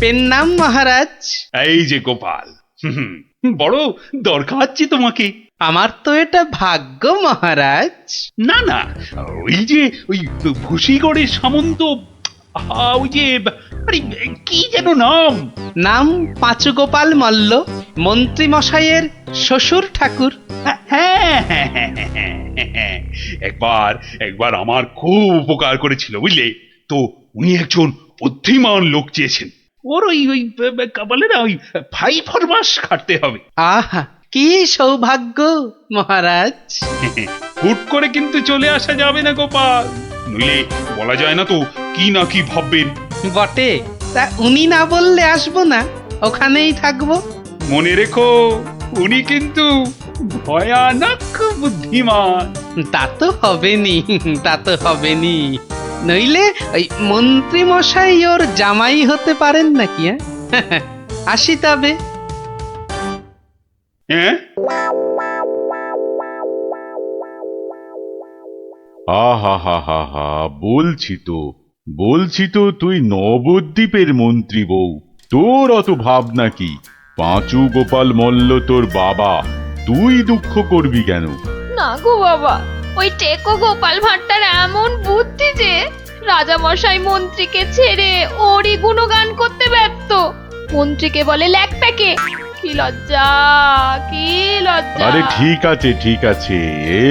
Pen নাম মহারাজ। এই যে গোপাল, বড় দরকার তোমাকে। আমার তো এটা ভাগ্য মহারাজ। না না, ওই যে ওই ভুসিগড়ের সামন্ত, ওই যে আরে কি যেন নাম? নাম পাঁচুগোপাল মল্ল, মন্ত্রী মশাইয়ের শ্বশুর ঠাকুর। হ্যাঁ হ্যাঁ হ্যাঁ হ্যাঁ, একবার একবার আমার খুব উপকার করেছিল বুঝলে তো। উনি একজন বুদ্ধিমান লোক চেয়েছেন। ওর ওই ওই বলে না, ওই 5 মাস খাটতে হবে। আহা, কি সৌভাগ্য মহারাজ। হুট করে কিন্তু চলে আসা যাবে না গোপাল, নইলে বলা যায় না তো কি না কি ভাববেন। বটে, তা উনি না বললে আসবো না, ওখানেই থাকবো। মনে রেখো, উনি কিন্তু ভয়ানক বুদ্ধিমান। তা তো হবেনি, তা তো হবেনি। নইলে ওই মন্ত্রী মশাই ওর জামাই হতে পারেন নাকি? আসি তবে। হ্যাঁ, আহা হা হা হা, বলছি তো তুই নবদ্বীপের মন্ত্রী বউ, তোর অত ভাবনা কি? পাঁচু গোপাল মল্ল তোর বাবা, তুই দুঃখ করবি কেন? না গো বাবা, ওই টেকো গোপাল ভাঁড়টার এমন বুদ্ধি যে রাজামশাই মন্ত্রীকে ছেড়ে ওরই গুণগান করতে ব্যস্ত। মন্ত্রীকে বলে ল্যাকপ্যাকে। কি লজ্জা, কি লজ্জা! আরে ঠিক আছে,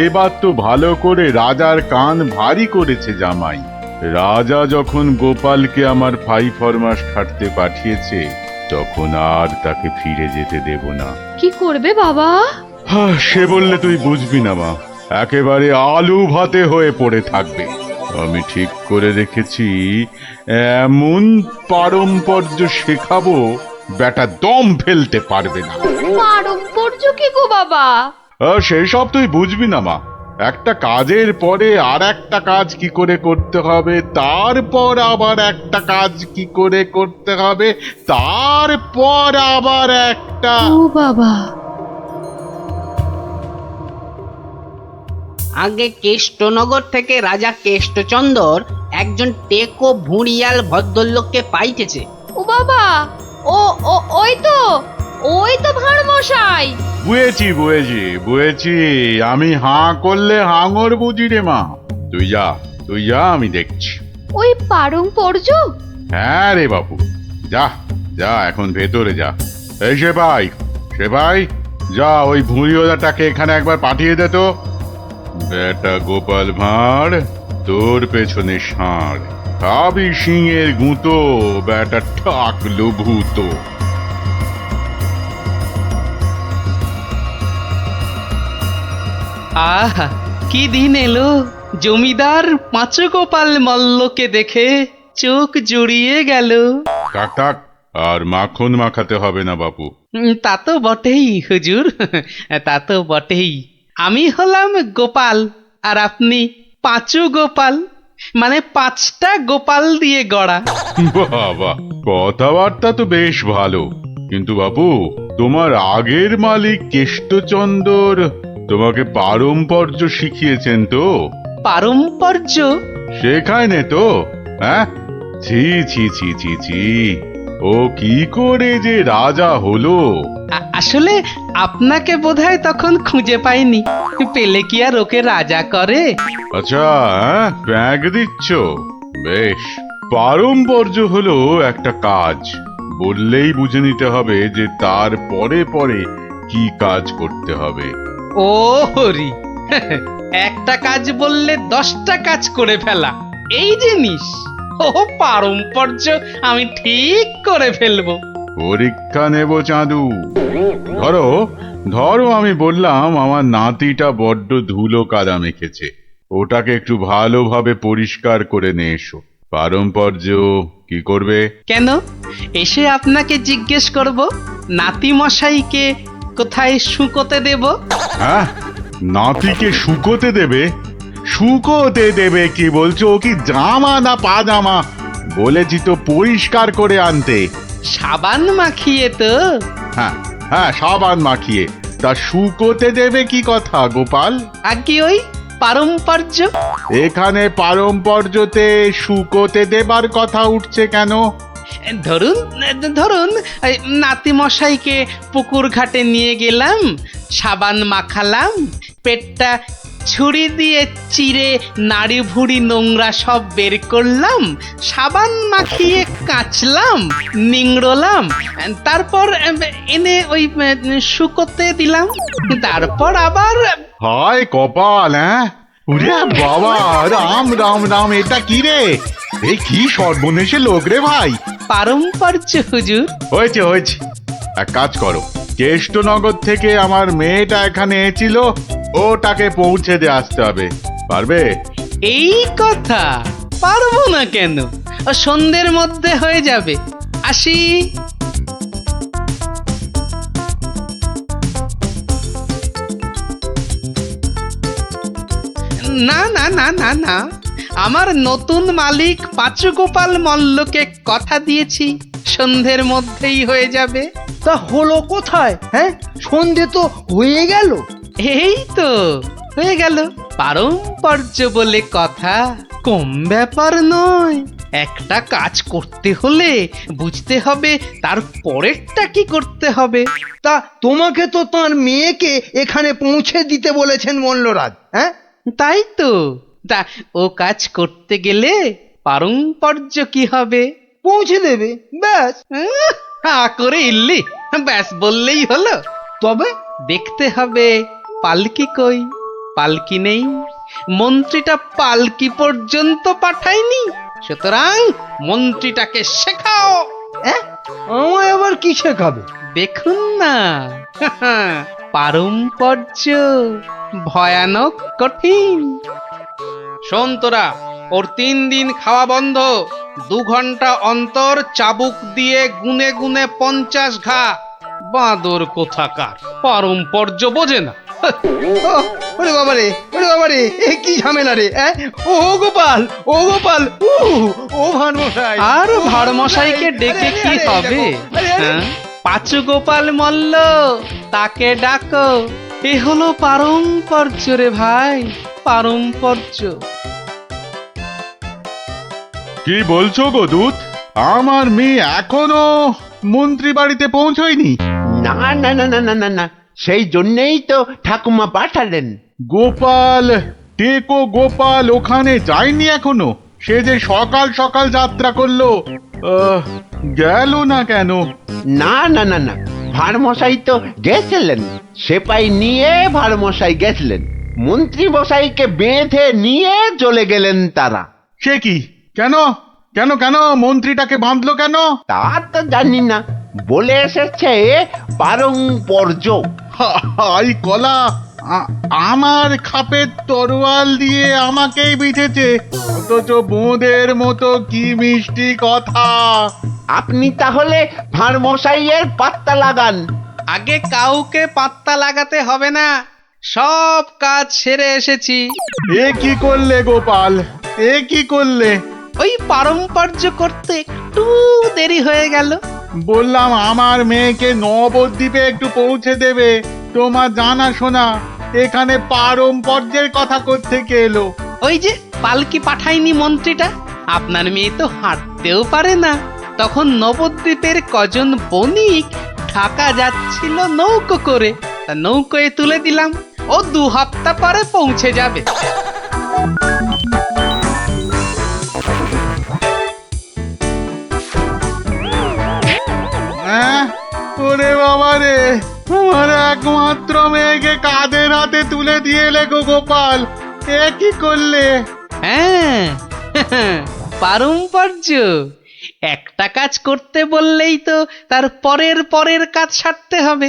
এবার তো ভালো করে রাজার কান ভারী করেছে জামাই। রাজা যখন গোপালকে আমার 5 মাস খাটতে পাঠিয়েছে, তখন আর তাকে ফিরে যেতে দেব না। কি করবে বাবা? সে বললে তুই বুঝবি না মা, একেবারে আলু ভাতে হয়ে পড়ে থাকবে। আমি ঠিক করে রেখেছি, এমন পারম্পর্য শেখাবো বেটা দম ফেলতে পারবে না। পারম্পর্য কি গো বাবা? সেই সব তুই বুঝবি না মা। একটা কাজের পরে আর একটা কাজ কি করে করতে হবে, তারপর আবার একটা কাজ কি করে করতে হবে, তারপর আবার একটা। ও বাবা! আগে কেষ্টনগর থেকে রাজা কেষ্টচন্দর একজন টেকো ভুঁড়িয়াল ভদ্রলোককে পাইতেছে। ও বাবা, ও ও ওই তো ভাঁড় মশাই। বুঝেছি, আমি হাঁ করলে হাঙর বুঝি রে মা। তুই যা, আমি দেখছি। ওই পারম্পর্য? হ্যাঁ রে বাবু, যা এখন ভেতরে যা। এই সেপাই, যা ওই ভুঁড়িওয়ালাটাকে এখানে একবার পাঠিয়ে দে তো। বেটা গোপাল ভাঁড়, তোর পেছনে ষাঁড়, খাবি সিংয়ের গুঁতো, বেটা ঠাকলো ভূত। আহা, কি দিন এলো! জমিদার পাঁচুগোপাল মল্লকে দেখে চোখ জুড়িয়ে গেল। থাক, আর মাখন মাখাতে হবে না বাপু। তা তো বটেই হুজুর, তা তো বটেই। আমি হলাম গোপাল, আর আপনি পাঁচু গোপাল, মানে 5টা গোপাল দিয়ে গড়া। বাবা, কথাবার্তা তো বেশ ভালো, কিন্তু বাপু, তোমার আগের মালিক কেষ্টচন্দর তোমাকে পারম্পর্য শিখিয়েছেন তো? পারম্পর্য? শেখায় নে তো? হ্যাঁ, ছি, ও কি করে যে রাজা হলো? আসলে আপনাকে বোধহয় তখন খুঁজে পাইনি, পেলে কি আর ওকে রাজা করে? আচ্ছা, ব্যাগ দিচ্ছ? বেশ। পারম্পর্য হলো একটা কাজ, বললেই বুঝে নিতে হবে যে তার পরে পরে কি কাজ করতে হবে। ও হরি, একটা কাজ বললে 10টা কাজ করে ফেলা, এই জিনিস। ও পারম্পর্য আমি ঠিক করে ফেলবো। পরীক্ষা নেব চাঁদু। ধরো আমি বললাম আমার নাতিটা বড্ড ধুলো কাদা মেখেছে, ওটাকে একটু ভালোভাবে পরিষ্কার করে নিয়ে এসো। পারম্পর্য কি করবে? কেন, এসে আপনাকে জিজ্ঞেস করব নাতি মশাইকে কোথায় শুকোতে দেব? হ্যাঁ, নাতিকে শুকোতে দেবে? কি বলছো? ও কি জামা না পাজামা? বলেছি তো পরিষ্কার করে আনতে। সাবান মাখিয়ে তো? হ্যাঁ, সাবান মাখিয়ে। তা শুকোতে দেবে কি কথা গোপাল? আর কি ওই পারম্পর্য? এখানে পারম্পর্যতে শুকোতে দেবার কথা উঠছে কেন? ধরুন ধরুন এই নাতি মশাইকে পুকুর ঘাটে নিয়ে গেলাম, সাবান মাখালাম, পেটটা ছুরি দিয়ে চিরে নাড়ি ভুড়ি নোংরা সব বের করলাম, সাবান মাখিয়ে কাচলাম, নিংড়লাম, তারপর এনে ওই শুকোতে দিলাম, তারপর আবার হায় কপাল, হ্যাঁ? ওরে বাবা, রাম রাম রাম, এটা কি রে? এই কি সর্বনেশে লোক রে ভাই! পারম্পর্য হুজুর। হয়েছে হয়েছে, এক কাজ করো, কেষ্টনগর থেকে আমার মেয়েটা এখানে এসেছিল, ওটাকে পৌঁছে দিয়ে আসতে হবে। পারবে? এই কথা, পারবো না কেন? ও সন্ধ্যের মধ্যে হয়ে যাবে। আসি। না না না না না, আমার নতুন মালিক পাঁচু গোপাল মল্লকে কথা দিয়েছি, সন্ধ্যের মধ্যেই হয়ে যাবে। তা হলো কোথায়? হ্যাঁ, সন্ধে তো হয়ে গেল। এই তো হয়ে গেল। পারম্পর্য বলে কথা, কম ব্যাপার নয়। একটা কাজ করতে হলে বুঝতে হবে তার পরেরটা কি করতে হবে। তা তোমাকে তো তার মেয়েকে এখানে পৌঁছে দিতে বলেছেন মল্লরাজ। হ্যাঁ, তাই তো, তা ও কাজ করতে গেলে পারম্পর্য কি হবে? পৌঁছে দেবে, ব্যাস। হা করে ইল্লি, ব্যাস বললেই হলো। তবে দেখতে হবে পালকি কই। পালকি নেই, মন্ত্রীটা পালকি পর্যন্ত পাঠায়নি, সুতরাং মন্ত্রীটাকে শেখাও। আমায় আবার কি শেখাবে? দেখুন না, পারম্পর্য ভয়ানক কঠিন। শোন তোরা, ওর 3 দিন খাওয়া বন্ধ, 2 ঘন্টা অন্তর চাবুক দিয়ে গুনে গুনে 50 ঘা। বাঁদর কোথাকার, পারম্পর্য বোঝে না। ওরে বাবারে, ওরে বাবারে, এ কি ঝামেলা রে! ও গোপাল, ও গোপাল, ও ভানমশাই। আর ভাড়মশাইকে ডেকে কি হবে? হ্যাঁ? পাঁচু গোপাল মল্ল, তাকে ডাকো। এ হলো পারম্পর্য রে ভাই, পারম্পর্য। কি বলছো গো দূত? আমার মেয়ে এখনো মন্ত্রী বাড়িতে পৌঁছয়নি? না না না না না না না, সেই জন্যেই তো ঠাকুমা পাঠালেন। গোপাল, টেকো গোপাল ওখানে যায়নি এখনো? সে যে সকাল সকাল যাত্রা করলো, গেল না কেন? না না না না, ভাড়মশাই তো গেছিলেন, সেপাই নিয়ে ভাড়মশাই গেছিলেন, মন্ত্রী মশাইকে বেঁধে নিয়ে চলে গেলেন তারা। সে কি? কেন কেন কেন মন্ত্রীটাকে বাঁধলো কেন? তা তো জানি না, বলে এসেছে পারম্পর্য। হাই কলা, আমার খাপের তরোয়াল দিয়ে আমাকেই বিঁধেছে, অথচ বোঁদের মতো কি মিষ্টি কথা! আপনি তাহলে ভাড়মশাইয়ের পাত্তা লাগান। আগে কাউকে পাত্তা লাগাতে হবে না, সব কাজ সেরে এসেছি। এ কি করলে গোপাল, এ কি করলে? ওই পারম্পর্য করতে একটু দেরি হয়ে গেল। বললাম আমার মেয়েকে নবদ্বীপে একটু পৌঁছে দেবে, তোমার জানা শোনা এখানে পারম্পর্যের কথা কোত্থেকে এলো? ওই যে পালকি পাঠায়নি মন্ত্রীটা, আপনার মেয়ে তো হাঁটতেও পারে না। তখন নবদ্বীপের কজন বণিক ঢাকা যাচ্ছিল নৌকো করে, তা নৌকোয় তুলে দিলাম, ও 2 হপ্তাহ পরে পৌঁছে যাবে। ওরে বাবা রে, আমার একমাত্র মেয়েকে কাঁধের হাতে তুলে দিয়ে এলে গো গোপাল, এ কি করলে? হ্যাঁ, পারম্পর্য। একটা কাজ করতে বললেই তো তার পরের পরের কাজ সারতে হবে।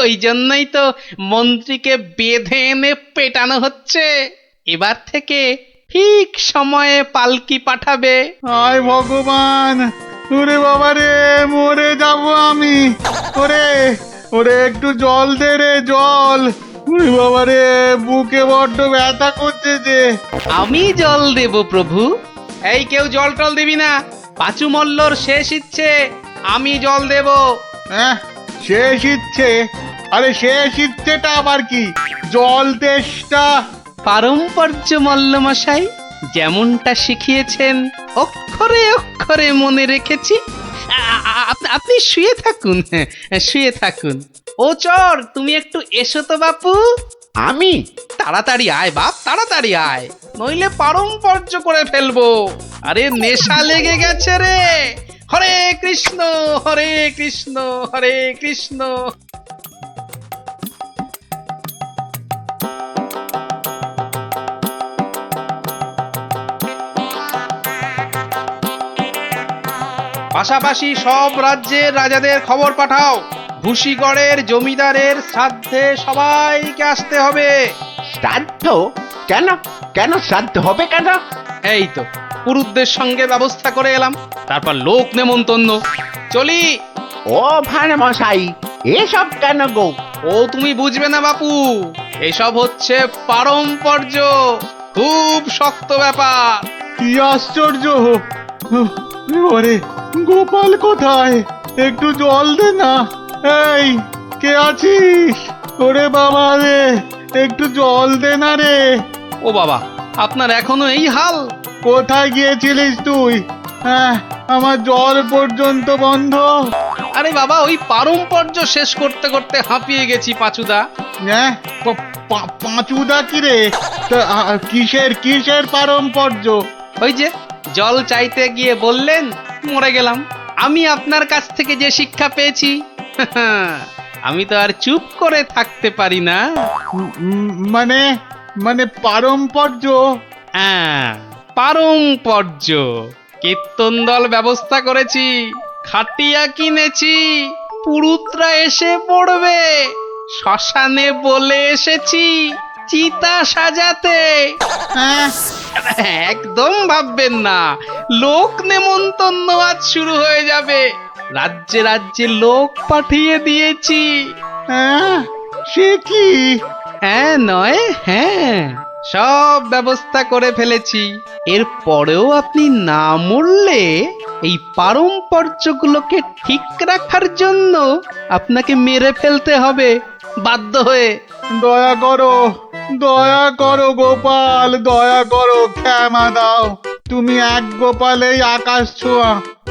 ওই জন্যই তো মন্ত্রীকে বেঁধে এনে পেটানো হচ্ছে। এবার থেকে ঠিক সময়ে পালকি পাঠাবে। হায় ভগবান, ওরে বাবা রে, মরে যাব আমি। ওরে ওরে, একটু জল দে রে, জল। ওরে বাবা রে, বুকে বড্ড ব্যথা করছে যে। আমি জল দেব প্রভু। এই কেউ জল টল দিবি না, পাঁচু মল্লর শেষ ইচ্ছে, আমি জল দেব। হ্যাঁ, শেষ ইচ্ছে? আরে শেষ ইচ্ছেটা আবার কি? জল তেষ্টা। পারম্পর্য মল্ল মশাই, যেমনটা শিখিয়েছেন অক্ষরে অক্ষরে মনে রেখেছি। আপনি শুয়ে থাকুন, শুয়ে থাকুন। ও চর, তুমি একটু এসো তো বাপু। আমি? তাড়াতাড়ি আয় বাপ, তাড়াতাড়ি আয়, নইলে পারম্পর্য করে ফেলবো। আরে নেশা লেগে গেছে রে। হরে কৃষ্ণ হরে কৃষ্ণ হরে কৃষ্ণ। পাশাপাশি সব রাজ্যের রাজাদের খবর পাঠাও, ভুসিগড়ের জমিদারের শ্রাদ্ধে সবাইকে আসতে হবে। শ্রাদ্ধ? কেন? কেন শ্রাদ্ধ হবে কেন? এই তো পুরুতদের সঙ্গে ব্যবস্থা করে এলাম, তারপর লোক নেমন্তন্ন। চলি। ও ভাঁড় মশাই, এসব কেন গো? ও তুমি বুঝবে না বাপু, এসব হচ্ছে পারম্পর্য, খুব শক্ত ব্যাপার। কি আশ্চর্য! ওরে গোপাল কোথায়? একটু জল দে না। এই, কে আছিস? ওরে বাবা রে, একটু জল দে না রে। ও বাবা, আপনার এখনো এই হাল? কোথায় গিয়েছিলিস তুই? হ্যাঁ, আমার জল পর্যন্ত বন্ধ। আরে বাবা, ওই পারম্পর্য শেষ করতে করতে হাঁপিয়ে গেছি পাচুদা। হ্যাঁ, পাঁচুদা কি রে? তা, কিসের কিসের পারম্পর্য? ওই যে জল চাইতে গিয়ে বললেন, মরে গেলাম। আমি আপনার কাছ থেকে যে শিক্ষা পেয়েছি, আমি তো আর চুপ করে থাকতে পারি না। মানে মানে পারম্পর্য? হ্যাঁ, পারম্পর্য। কীর্তন দল ব্যবস্থা করেছি, খাটিয়া কিনেছি, পুরুতরা এসে পড়বে। শ্মশানে বলে এসেছি চিতা সাজাতে। হ্যাঁ, একদম ভাববেন না, লোক নেমন্তন্ন আজ শুরু হয়ে যাবে। রাজ্যে রাজ্যে লোক পাঠিয়ে দিয়েছি। হ্যাঁ, সে কি? হ্যাঁ নয় হ্যাঁ, সব ব্যবস্থা করে ফেলেছি। এর পরেও আপনি না মরলে এই পারম্পর্যগুলোকে ঠিক রাখার জন্য আপনাকে মেরে ফেলতে হবে বাধ্য হয়ে। দয়া করো, দয়া করো গোপাল, দয়া করো, ক্ষমা দাও। তুমি এক গোপালেই আকাশ ছোঁয়া।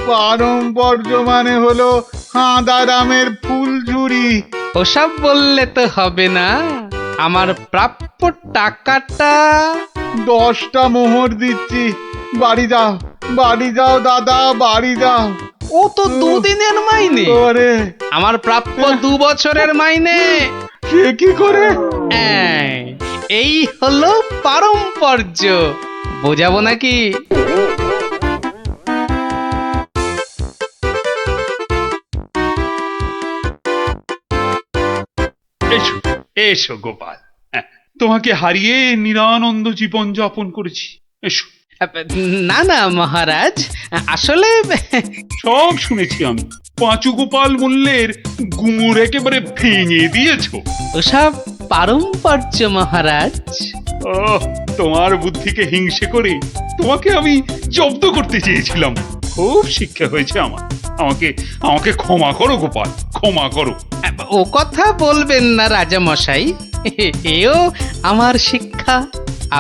পারম্পর্য মানে হলো হাঁদারামের ফুলঝুরি। ওসব বললে তো হবে না, আমার প্রাপ্য টাকাটা। 10টা মোহর দিচ্ছি, বাড়ি যাও, বাড়ি যাও দাদা, বাড়ি যাও। ও তো দুদিনের মাইনে, ওরে, আমার প্রাপ্য 2 বছরের মাইনে। সে কি করে? এই হলো পারম্পর্য, বোঝাবো নাকি? এসো এসো গোপাল, হ্যাঁ, তোমাকে হারিয়ে নিরানন্দ জীবন যাপন করেছি। এসো। না না মহারাজ, আসলে সব শুনেছি আমি। পাঁচু গোপাল মূল্যের গুমুর একেবারে ভেঙে দিয়েছো। ওসব পারম্পর্য মহারাজ। ও, তোমার বুদ্ধিকে হিংসে করে তোমাকে আমি জব্দ করতে চেয়েছিলাম। খুব শিক্ষা হয়েছে আমার। আমাকে আমাকে ক্ষমা করো গোপাল, ক্ষমা করো। ও কথা বলবেন না রাজা মশাই, এও আমার শিক্ষা।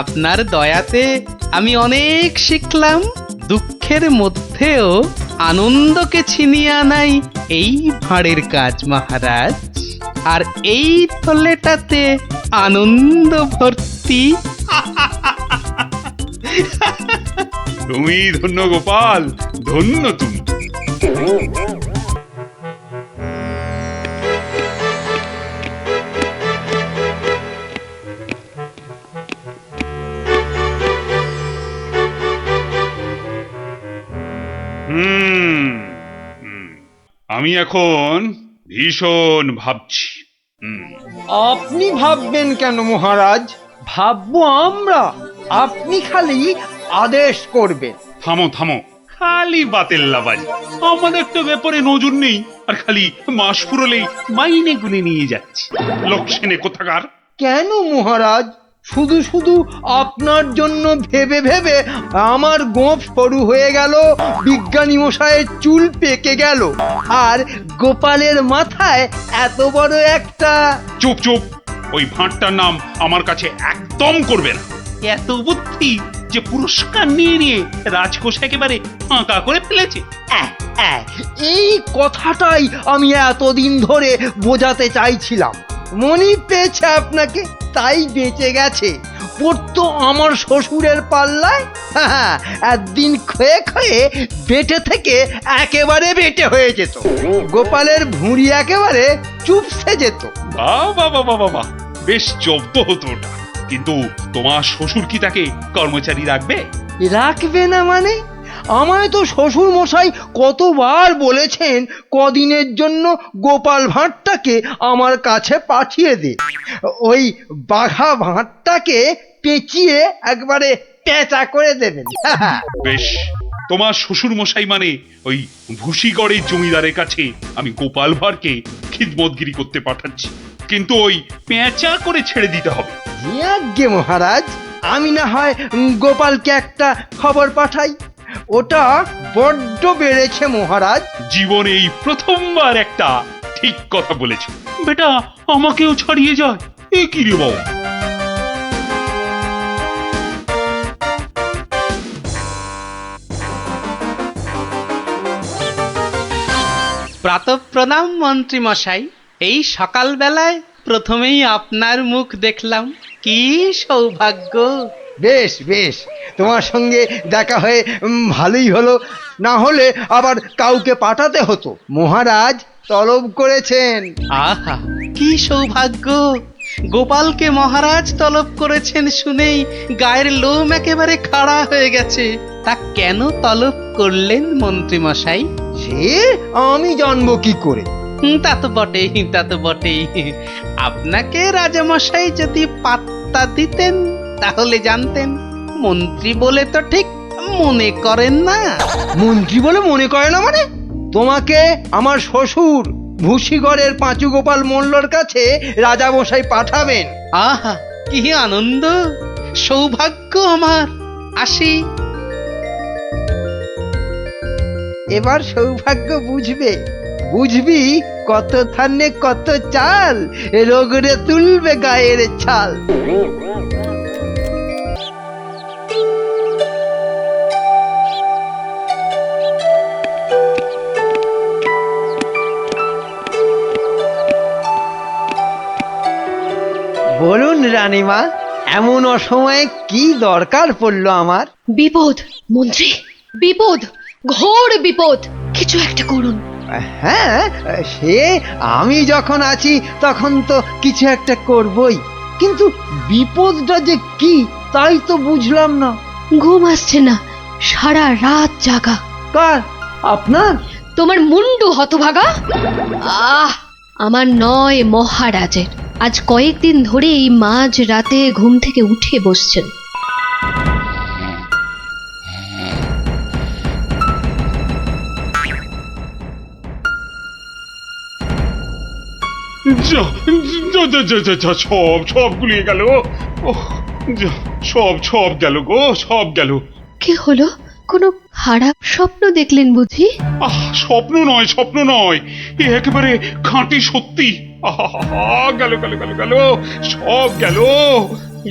আপনার দয়াতে আমি অনেক শিখলাম। দুঃখের মধ্যেও আনন্দকে ছিনিয়ে আনাই এই ভাঁড়ের কাজ মহারাজ। আর এই থলেটাতে আনন্দ ভর্তি। তুমি ধন্য গোপাল, ধন্য তুমি। হুম হুম, আমি এখন ভীষণ ভাবছি। আপনি ভাববেন কেন মহারাজ? ভাববো আমরা। আপনি খালি আদেশ করবেন। থামো থামো, খালি বাতেল্লাবাজি। আমাদের তো ব্যাপারে নজর নেই, আর খালি মাস ফুরলেই মাইনে গুনে নিয়ে যাচ্ছে। লক্ষণে কোথাকার। কেন মহারাজ? শুধু শুধু আপনার জন্য ভেবে ভেবে আমার গোঁফ সরু হয়ে গেল, বিজ্ঞানী মশাইয়ের চুল পেকে গেল, আর গোপালের মাথায় এত বড় একটা। চুপ চুপ, ওই ভাঁড়টার নাম আমার কাছে একদম করবে না। এত বুদ্ধি যে পুরস্কার নিয়ে রাজকোষ একেবারে ফাঁকা করে ফেলেছে। এই কথাটাই আমি এতদিন ধরে বোঝাতে চাইছিলাম। মনি পেয়েছে আপনাকে, তাই বেঁচে গেছে। পড়তো আমার শ্বশুরের পাল্লায়, একদিন ক্ষয়ে ক্ষয়ে বেটে থেকে একেবারে বেটে হয়ে যেত। গোপালের ভুঁড়ি একেবারে চুপসে যেত। বাহ বাহ বাহ বাহ বাহ, বেশ জব্দ হতো ওটা। কিন্তু তোমার শ্বশুর কি তাকে কর্মচারী রাখবে? রাখবে না মানে? আমায় তো শ্বশুর মশাই কতবার বলেছেন কদিনের জন্য গোপাল ভাঁড়টাকে আমার কাছে পাঠিয়ে দে। ওই বাঘা ভাঁড়টাকে পেঁচিয়ে একবারে পেঁচা করে দেবেন। বেশ, তোমার শ্বশুর মশাই মানে ওই ভুসিগড়ের জমিদারের কাছে আমি গোপাল ভাঁড়কে খিদমতগিরি করতে পাঠাচ্ছি, কিন্তু ওই পেঁচা করে ছেড়ে দিতে হবে। আজ্ঞে মহারাজ, আমি না হয় গোপালকে একটা খবর পাঠাই। ওটা বড্ড বেড়েছে মহারাজ। জীবনে এই প্রথমবার একটা ঠিক কথা বলেছে। বেটা আমাকেও ছাড়িয়ে যায়, এ কি রে বাবা? প্রাতঃপ্রণাম মন্ত্রী মশাই। এই সকালবেলায় প্রথমেই আপনার মুখ দেখলাম, কি সৌভাগ্য। বেশ বেশ, তোমার সঙ্গে দেখা হয়ে ভালোই হলো। না হলে আবার কাউকে পাঠাতে হতো। মহারাজ তলব করেছেন। আহা, কি সৌভাগ্য। গোপালকে মহারাজ তলব করেছেন শুনেই গায়ের লোম একেবারে খাড়া হয়ে গেছে। তা কেন তলব করলেন মন্ত্রী মশাই? সে আমি জানবো কি করে? তা তো বটেই, তা তো বটেই। আপনাকে রাজামশাই যদি পাত্তা দিতেন তাহলে জানতেন। মন্ত্রী বলে তো ঠিক মনে করেন না। মন্ত্রী বলে মনে করে না মানে? তোমাকে আমার শ্বশুর ভুসিগড়ের পাঁচু গোপাল মোল্লর কাছে রাজামশাই পাঠাবেন। আহা, কি আনন্দ, সৌভাগ্য আমার। আসি। এবার সৌভাগ্য বুঝবে, বুঝবি কত ধানে কত চাল, রোগরে তুলবে গায়ের ছাল। বলুন রানীমা, এমন অসময়ে কি দরকার পড়লো আমার? বিপদ মন্ত্রী, বিপদ, ঘোর বিপদ। কিছু একটা করুন। হ্যাঁ, সে আমি যখন আছি তখন তো কিছু একটা করবই, কিন্তু বিপদটা যে কি তাই তো বুঝলাম না। ঘুম আসছে না, সারা রাত জাগা। কার? আপনার? তোমার মুন্ডু হতভাগা। আমার নয়, মহারাজের। আজ কয়েকদিন ধরে এই মাঝ রাতে ঘুম থেকে উঠে বসছেন। যা যা যা যা যা যা, সব সব গুলিয়ে গেল। ওহ, যা, সব গেল গো, সব গেল। কি হলো? কোনো খারাপ স্বপ্ন দেখলেন বুঝি? স্বপ্ন নয়, স্বপ্ন নয়, এ একেবারে খাঁটি সত্যি। গেল গেল গেল গেল, সব গেল।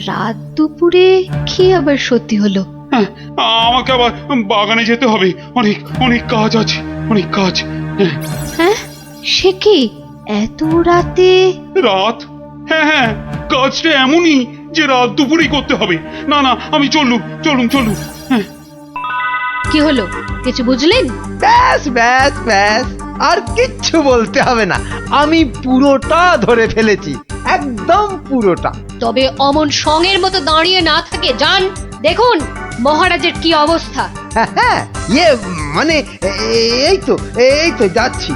রাত দুপুরে কি আবার সত্যি হলো? হ্যাঁ, আমাকে আবার বাগানে যেতে হবে, অনেক অনেক কাজ আছে, অনেক কাজ। হ্যাঁ, সে কি এত রাতে? রাত? হ্যাঁ হ্যাঁ, কাজটা এমনই যে রাত দুপুরেই করতে হবে। না না, আমি চলুন চলুন চলুন। হ্যাঁ, কি হলো, কিছু বুঝলেন? ব্যাস ব্যাস ব্যাস, আর কিচ্ছু বলতে হবে না। আমি পুরোটা ধরে ফেলেছি, একদম পুরোটা। তবে অমন সঙ্গের মতো দাঁড়িয়ে না থাকে, যান দেখুন মহারাজের কি অবস্থা। হ্যাঁ হ্যাঁ, মানে এই তো যাচ্ছি।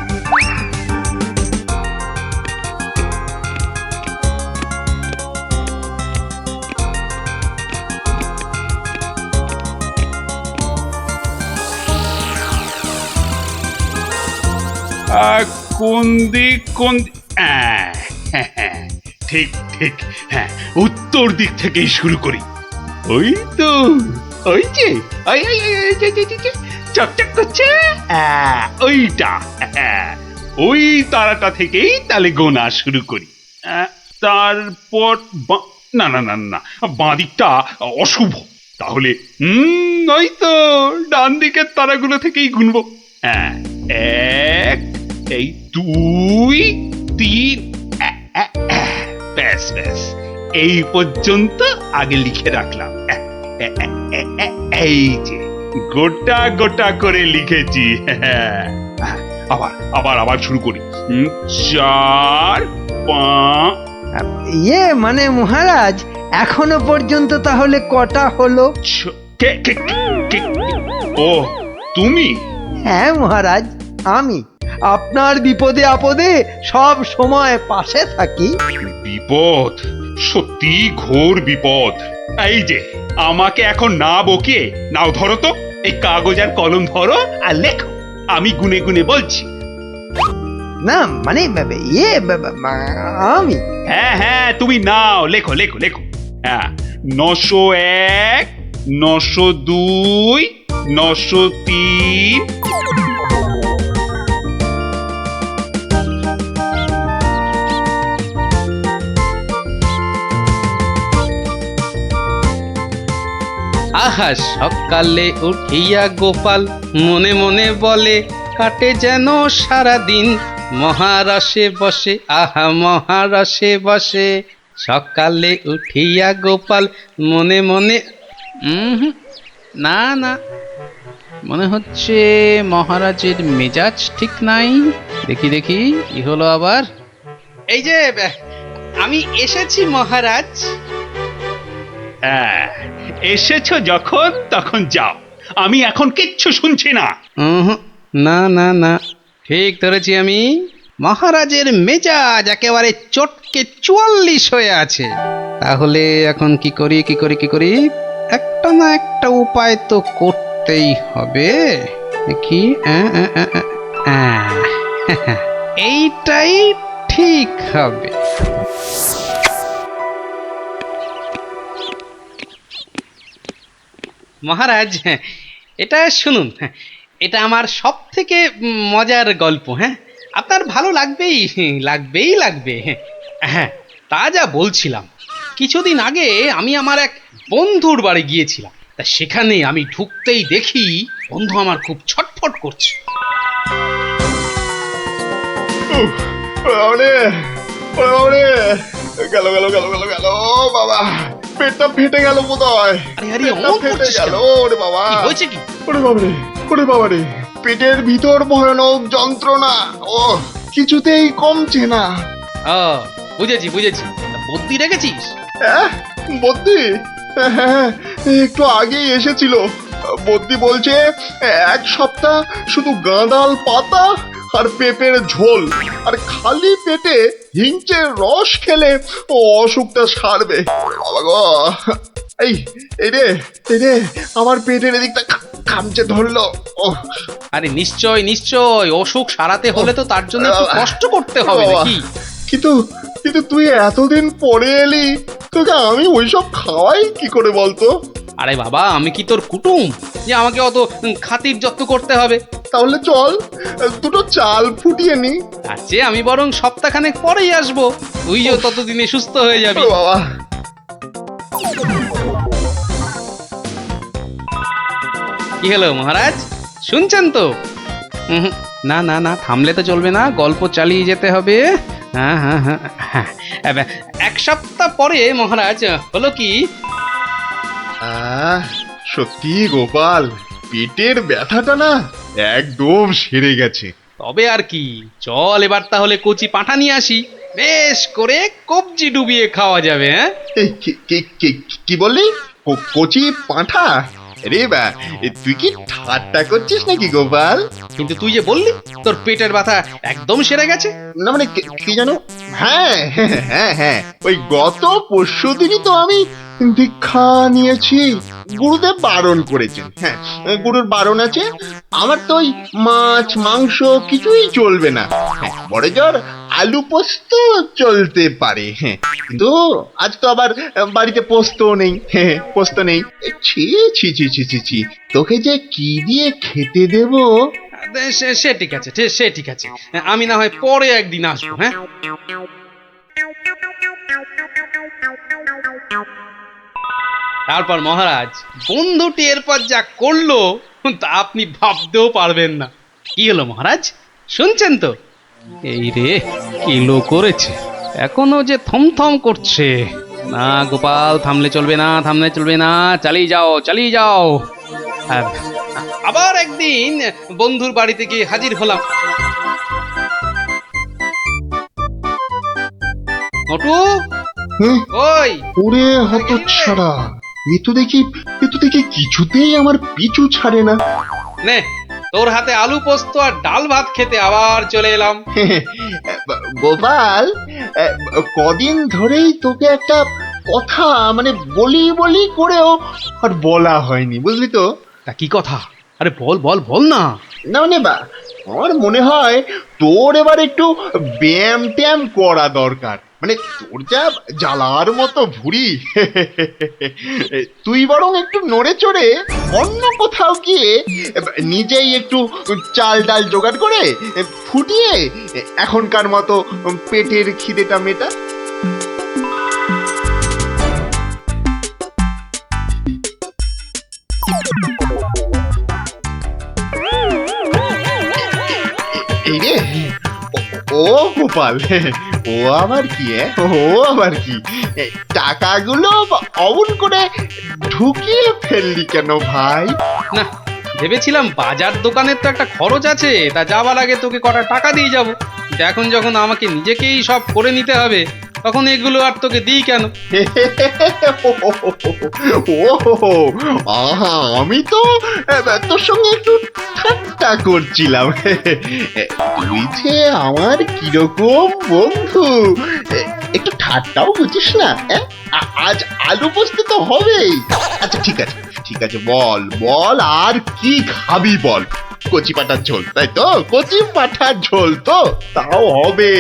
কোন দিক কোন ঠিক ঠিক, হ্যাঁ, উত্তর দিক থেকেই শুরু করি। ওই তো, ওই যে ওই ওই ওই, ওই, যে, যে, যে, যে, চকচক করছে, ওইটা। ওই তারাটা থেকেই তাহলে গোনা শুরু করি। তারপর না না না না, বাঁ দিকটা অশুভ, তাহলে ওই তো ডান দিকের তারাগুলো থেকেই গুনবো। হ্যাঁ, 1, এই 2, 3, ব্যাস ব্যাস, এই পর্যন্ত আগে লিখে রাখলাম। এই যে গোটা গোটা করে লিখেছি। আবার আবার আবার শুরু করি। 4, 5। মানে মহারাজ এখনো পর্যন্ত তাহলে কটা হলো? ও তুমি? হ্যাঁ মহারাজ, আমি আপনার বিপদে আপদে সব সময় পাশে থাকি। বিপদ? সত্যি ঘোর বিপদ। এই যে আমাকে এখন না বকে নাও, ধরো তো এই কাগজ আর কলম ধরো আর লেখো, আমি গুনে গুনে বলছি। না মানে আমি হ্যাঁ হ্যাঁ, তুমি নাও, লেখো লেখো লেখো। হ্যাঁ, 901, 902, 903। আহা সকালে উঠিয়া গোপাল মনে মনে বলে, কাটে যেন সারা দিন মহারসে বসে, আহা মহারসে বসে। সকালে উঠিয়া গোপাল মনে মনে না না, মনে হচ্ছে মহারাজের মেজাজ ঠিক নাই। দেখি দেখি কি হলো আবার। এই যে আমি এসেছি মহারাজ। হ্যাঁ, এসেছো যখন তখন যাও, আমি এখন কিচ্ছু শুনছি না। না না না, ঠিক ধরেছি আমি। মহারাজের মেজাজ একেবারে চটকে 44 হয়ে আছে। তাহলে এখন কি করি কি করি কি করি, একটা না একটা উপায় তো করতেই হবে। দেখি এইটাই ঠিক হবে। মহারাজ এটা শুনুন, এটা আমার সব থেকে মজার গল্প। হ্যাঁ, আপনার ভালো লাগবেই লাগবেই লাগবে। হ্যাঁ, তা যা বলছিলাম, কিছুদিন আগে আমি আমার এক বন্ধুর বাড়ি গিয়েছিলাম। তা সেখানে আমি ঢুকতেই দেখি বন্ধু আমার খুব ছটফট করছে। গেল গেল গেল গেল গেল বাবা, পেটটা ফেটে গেল বোধ হয়। আরে আরে অমন করছিস কেন? ওরে বাবা, কি হয়েছে কি? ওরে বাবারে, ওরে বাবারে, পেটের ভিতর ভয়ানক যন্ত্রণা, ও কিছুতেই কমছে না। ও বুঝেছি বুঝেছি, তা বুদ্ধি রেখেছিস? বদ্যি? হ্যাঁ, একটু আগেই এসেছিল। বদ্যি বলছে 1 সপ্তাহ শুধু গাঁদাল পাতা আর পেঁপের ঝোল আর খালি পেটে হিংচের রস খেলে ও অসুখটা সারবে। বাবা গো, এই এই রে, এই রে, আমার পেটের এদিকটা খামচে ধরলো। ও আরে নিশ্চয় নিশ্চয়, অসুখ সারাতে হলে তো তার জন্য একটু কষ্ট করতে হবে নাকি? কিন্তু কিন্তু তুই এতদিন পরে এলি, তোকে আমি ওইসব খাওয়াই কি করে বলতো? আরে বাবা, আমি কি তোর কুটুম যে আমাকে অত খাতির যত্ন করতে হবে? তাহলে চল দুটো চাল ফুটিয়ে নি। তার চেয়ে আমি বরং সপ্তাহখানেক পরেই আসবো, তুইও ততদিনে সুস্থ হয়ে যাবি। বাবা, কি হলো মহারাজ, শুনছেন তো? না না না, থামলে তো চলবে না, গল্প চালিয়ে যেতে হবে। হ্যাঁ হ্যাঁ হ্যাঁ হ্যাঁ, 1 সপ্তাহ পরে মহারাজ হলো কি, সত্যি গোপাল, পেটের ব্যথাটা না একদম সেরে গেছে। তবে আর কি, চল এবার তাহলে কচি পাঁঠা নিয়ে আসি, বেশ করে কবজি ডুবিয়ে খাওয়া যাবে। হ্যাঁ, এই কি বললি? কচি পাঁঠা? রে বা, তুই কি ঠাট্টা করছিস নাকি গোপাল? কিন্তু তুই যে বললি তোর পেটের ব্যথা একদম সেরে গেছে। না মানে কি জানো, হ্যাঁ হ্যাঁ হ্যাঁ, ওই গত পরশুদিনই তো আমি দীক্ষা নিয়েছি। গুরুদেব বারণ করেছেন। হ্যাঁ, গুরুর বারণ আছে। আমার তো ওই মাছ মাংস কিছুই চলবে না। হ্যাঁ, বড় জোর আলু পোস্ত চলতে পারে। হ্যাঁ, কিন্তু আজ তো আবার বাড়িতে পোস্ত নেই। হ্যাঁ, পোস্ত নেই। ছি ছি ছি ছি ছি ছি, তোকে যে কি দিয়ে খেতে দেবো? সে ঠিক আছে, সে ঠিক আছে, আমি না হয় পরে একদিন আসবো। হ্যাঁ, তারপর মহারাজ বন্ধুটি এরপর যা করলো তা আপনি ভাবতেও পারবেন না। কি হলো মহারাজ, শুনছেন তো? এই রে, কিলো করেছে, এখনো যে থমথম করছে। না গোপাল, থামলে চলবে না, থামলে চলবে না, চালিয়ে যাও, চালিয়ে যাও। আবার একদিন বন্ধুর বাড়িতে গিয়ে হাজির হলাম। মোটু, ওই ওরে হতচ্ছাড়া, এ তো দেখি কিছুতেই আমার পিছু ছাড়ে না। নে, তোর হাতে আলু পোস্ত আর ডাল ভাত খেতে আবার চলে এলাম। গোপাল, কদিন ধরেই তোকে একটা কথা মানে বলি বলি করেও আর বলা হয়নি, বুঝলি তো? তা কি কথা? আরে বল বল বল না। না মানে আমার মনে হয় তোর এবার একটু ব্যায়াম ট্যায়াম করা দরকার। মানে তোর যা জ্বালার মতো ভুঁড়ি, তুই বরং একটু নড়ে চড়ে অন্য কোথাও গিয়ে নিজেই একটু চাল ডাল জোগাড় করে ফুটিয়ে এখনকার মতো পেটের খিদেটা মেটা। এই রে, ও গোপাল, ও আবার কি? ও আবার কি? টাকাগুলো অমন করে ঢুকিয়ে ফেললি কেন ভাই? না, ভেবেছিলাম বাজার দোকানের তো একটা খরচ আছে, তা যাওয়ার আগে তোকে কটা টাকা দিয়ে যাব। এখন যখন আমাকে নিজেকেই সব করে নিতে হবে, তখন এগুলো আর তোকে দিই কেন? ও আহা, আমি তো তোর সঙ্গে একটু ঠাট্টা করছিলাম। তুই যে আমার কিরকম বন্ধু, একটু ঠাট্টাও বুঝিস না? আজ আলু পোস্ত তো হবেই। আচ্ছা ঠিক আছে, বল বল, আর কি খাবি বল? কচি পাঠার ঝোল, তাই তো? কচি পাঠার ঝোল তো তাও হবে,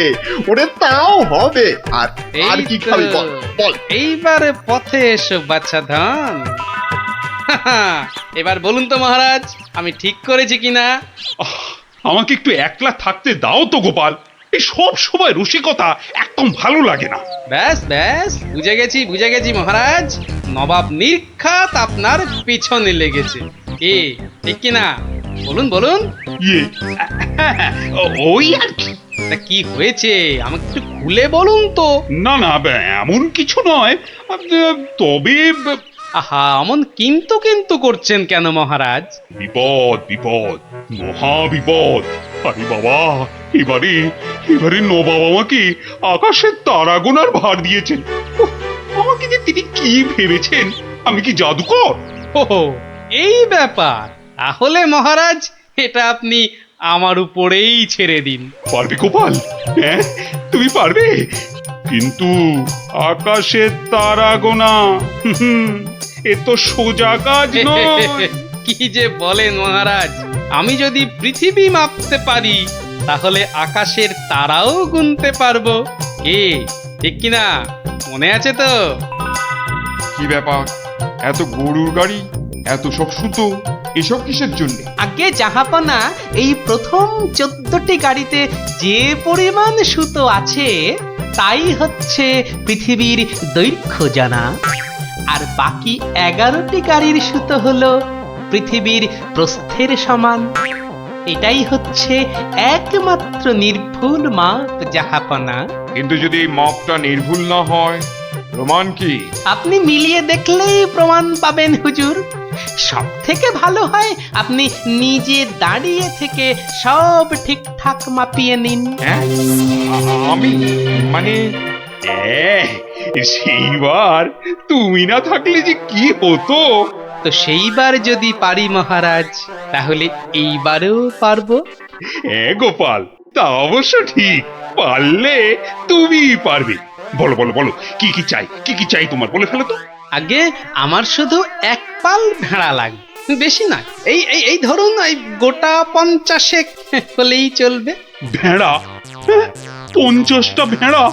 ওরে তাও হবে। আর কি খাবি বল বল। এইবারে পথে এসো বাচ্চা ধন। এবার বলুন তো মহারাজ, আমি ঠিক করেছি কিনা? আমাকে একটু একলা থাকতে দাও তো গোপাল। এই সব সময় রসিকতা একদম ভালো লাগে না। ব্যাস ব্যাস, বুঝে গেছি মহারাজ, নবাব নির্ঘাত আপনার পিছনে লেগেছে। কি ঠিক কিনা? বলুন বলুন। ইয়ে, ওই আর কি। তা কি হয়েছে আমাকে একটু খুলে বলুন তো। না এমন কিছু নয়, তবে আহা, অমন কিন্তু কিন্তু করছেন কেন মহারাজ? বিপদ, মহা বিপদ। আরে বাবা, এবারে নবাব আমাকে আকাশের তারা গোনার ভার দিয়েছেন। উফ, আমাকে যে তিনি কি ভেবেছেন, আমি কি জাদুকর? ও, এই ব্যাপার। তাহলে মহারাজ, এটা আপনি আমার উপরেই ছেড়ে দিন। পারবে গোপাল? হ্যাঁ, তুমি পারবে? কিন্তু আকাশের তারা গোনা এ তো সোজা কাজ নয়। কি যে বলেন মহারাজ, আমি যদি পৃথিবী মাপতে পারি, তাহলে আকাশের তারাও গুনতে পারবো। কি ঠিক কিনা? মনে আছে তো? কি ব্যাপার, এত গরুর গাড়ি, এত সব সুতো, এসব কিসের জন্য? আগে জাহাপনা, এই প্রথম 14টি গাড়িতে যে পরিমাণ সুতো আছে তাই হচ্ছে পৃথিবীর দৈর্ঘ্য জানা, আর বাকি 11টি গাড়ির সুতো হলো পৃথিবীর প্রস্থের সমান। এটাই হচ্ছে একমাত্র নির্ভুল মাপ জাহাপনা। কিন্তু যদি এই মাপটা নির্ভুল না হয়, প্রমাণ কি? আপনি মিলিয়ে দেখলেই প্রমাণ পাবেন হুজুর। সব থেকে ভালো হয় আপনি নিজে দাঁড়িয়ে থেকে সব ঠিকঠাক মাপিয়ে নিন। হ্যাঁ, আমি মানে সেইবার তুমি না থাকলে যে কি হতো। তো সেইবার যদি পারি মহারাজ, তাহলে এইবারেও পারবো। হ্যাঁ গোপাল, তা অবশ্য ঠিক, পারলে তুমি পারবে। বলো কি চাই তোমার, বলে ফেলো তো। আগে আমার শুধু এক পাল ভেড়া লাগবে, বেশি না। এই এই এই ধরুন, এই গোটা 50 হলেই চলবে। ভেড়া? 50টা ভেড়া?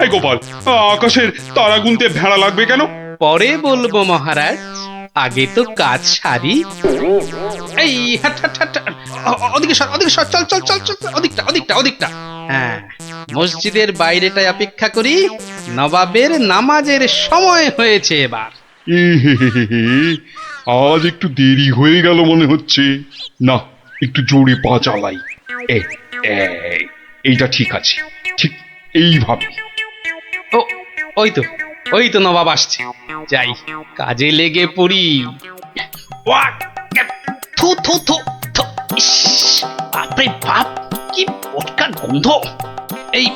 এই গোপাল, আকাশের তারা গুনতে ভেড়া লাগবে কেন? পরে বলবো মহারাজ, আগে তো কাজ সারি। এই হাট হাট হাট, ওদিকে সর, চল, ওদিকটা। হ্যাঁ, মসজিদের বাইরেটায় অপেক্ষা করি, নবাবের নামাজের সময় হয়েছে এবার। এ হে হে হে হে, আজ একটু দেরি হয়ে গেল মনে হচ্ছে। না, একটু জোরে পা চালাই। এ এ, এইটা ঠিক আছে, ঠিক এইভাবে। ও ওই তো নবাব আসছে, যাই কাজে লেগে পড়ি। ওয়া, থু থু থু থু, ইস, বাপরে বাপ, কি পটকা গন্ধ। এই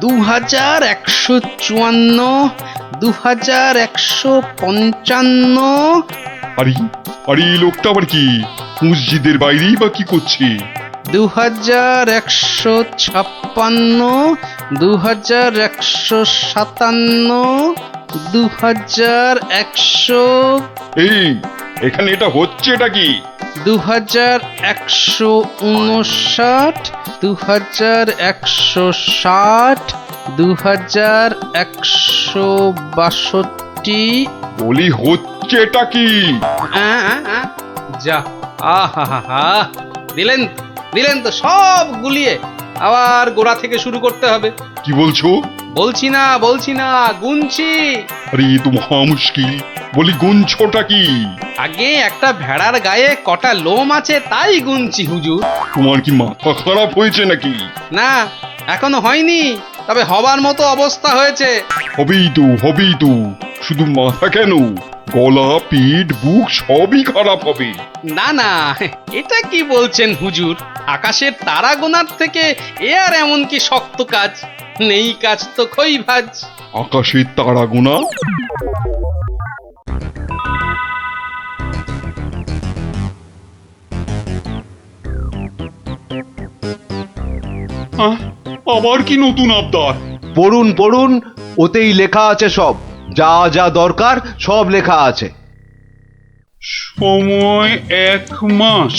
2154, 2155। আরে আরে, এই লোকটা আবার কি মসজিদের বাইরেই বা কি করছে? 2156, 2157, 2100, এই, এখানে এটা হচ্ছে এটা কি? 2159, 2160, 2162। বলি হচ্ছে এটা কি? যা, আহা, দিলেন তো সব গুলিয়ে। আবার গোড়া থেকে শুরু করতে হবে। কি বলছো? বলছি না, গুনছি। আরে এ তো মহা মুশকিল। বলি গুনছোটা কি? আগে একটা ভেড়ার গায়ে কটা লোম আছে তাই গুনছি হুজুর। তোমার কি মাথা খারাপ হয়েছে নাকি? না, এখনো হয়নি, তবে হবার মতো অবস্থা হয়েছে। হবেই তো, শুধু মাথা কেন, গলা, পিঠ, বুক সবই খারাপ হবে। না, এটা কি বলছেন হুজুর? আকাশের তারা গোনার থেকে এ আর এমন কি শক্ত কাজ? নেই কাজ তো খই ভাজ। আকাশের তারা গোনা? আবার কি নতুন আবদার? পড়ুন, ওতেই লেখা আছে সব, যা যা দরকার সব লেখা আছে। সময় 1 মাস,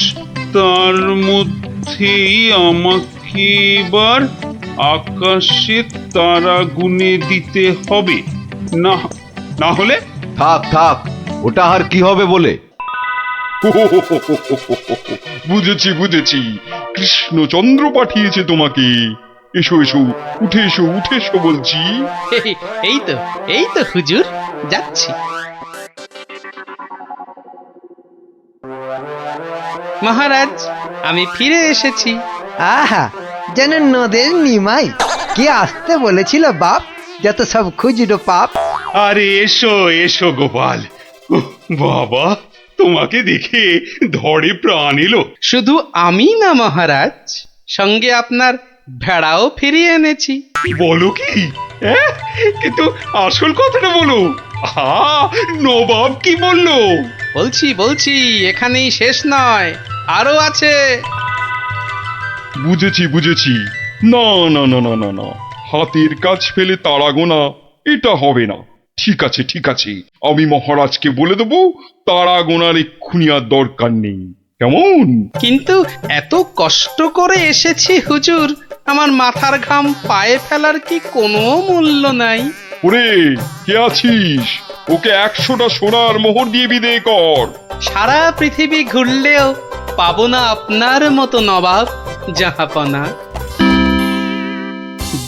তার মধ্যেই আমাকে এবার আকাশে তারা গুনে দিতে হবে। না হলে থাক, ওটা আর কি হবে বলে। বুঝেছি, কৃষ্ণচন্দ্র পাঠিয়েছে তোমাকে। এসো উঠে এসো বলছি। এই তো হুজুর, যাচ্ছি। মহারাজ, আমি ফিরে এসেছি। আহা, যেন নদের নিমাই। কে আসতে বলেছিল বাপ, যত সব খুচরো পাপ। আরে এসো গোপাল। উহ, বাবা, তোমাকে দেখে ধরে প্রাণ এলো। শুধু আমি না মহারাজ, সঙ্গে আপনার ভেড়াও ফিরিয়ে এনেছি। বলো কি? কিন্তু আসল কথাটা বলো। নবাব কি বললো? বলছি, এখানেই শেষ নয়, আরো আছে। বুঝেছি। না, হাতের কাজ ফেলে তারা গোনা এটা হবে না। ঠিক আছে, আমি মহারাজকে বলে দেবো তারা গোনার এক্ষুনি আর দরকার নেই, কেমন? কিন্তু এত কষ্ট করে এসেছি হুজুর, আমার মাথার ঘাম পায়ে ফেলার কি কোনো মূল্য নাই? ওরে, কে আছিস? ওকে 100টা সোনার মোহর দিয়ে বিদেয় কর। সারা পৃথিবী ঘুরলেও পাবো না আপনার মতো নবাব জাহাপনা।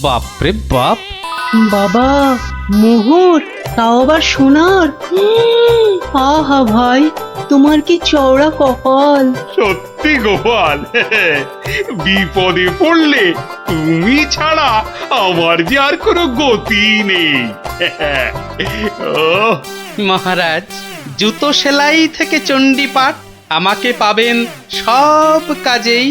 বাপরে বাপ, বাবা, মোহর, তাও আবার সোনার। আহা ভাই, তোমার কি চওড়া কপাল। সত্যি গোপাল, বিপদে পড়লে তুমি ছাড়া আমার যে আর কোনো গতি নেই। মহারাজ, জুতো সেলাই থেকে চণ্ডীপাঠ আমাকে পাবেন সব কাজেই